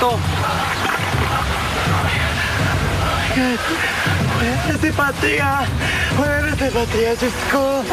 dito. God, wala na si Patria. Wala na si Patria, Diyos ko.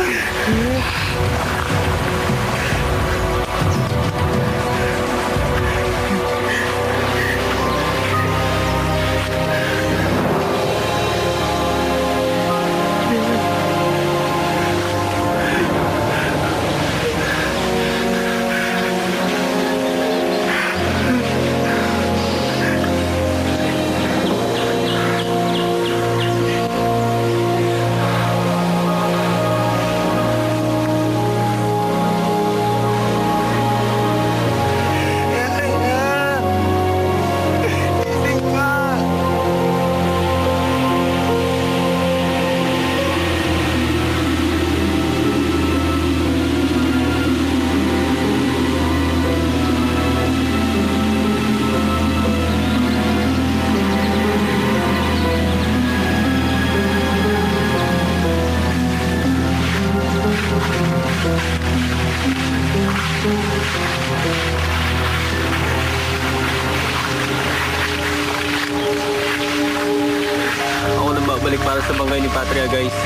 Ako nang babalik para sa bangkay ni Patria, guys.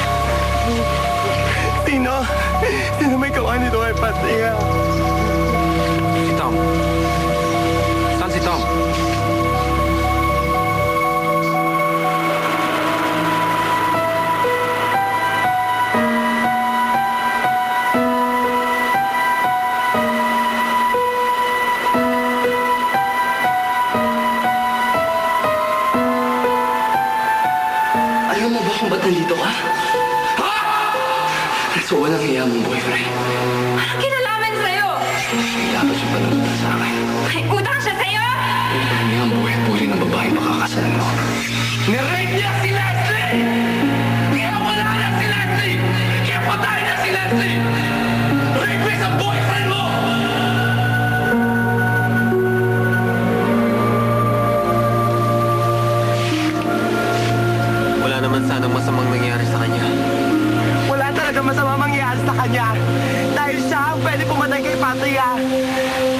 Sino? Sino may gawa nito kay Patria? Si Tom. Saan si Tom? Alam mo ba kung ba't nandito ka? Ha? So walang hiya mong boyfriend. Kinalaman sa'yo! Dapat siya panunod sa akin. Ay, utang siya sa'yo! Walang hiya ang buhay-buhay ng babae makakasalan mo. Nirape niya si Leslie! Kaya wala na si Leslie! Kaya patay na si Leslie! Rapist ang boyfriend mo! Wala naman sanang masamang nangyari sa kanya. Wala talaga masama mangyayari sa kanya. Dahil siya ang pwede pumatay kay Patria.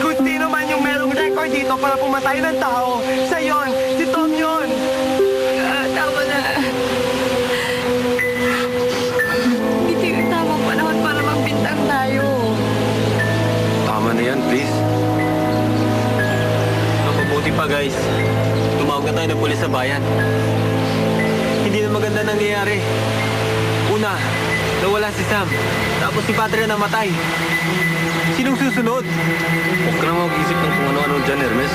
Kung sino man yung merong record dito para pumatay ng tao, siya yun. Si Tom yun. Tama na. Ito yung tamang panahon para magbintang tayo. Tama na yan, please. Mapabuti pa, guys. Tumawag na tayo ng pulis sa bayan. Hindi na maganda nangyayari. Una, nawala si Sam. Tapos si Patria namatay. Sinong susunod? Huwag ka na mag-isip ng kung ano-ano dyan, Hermes.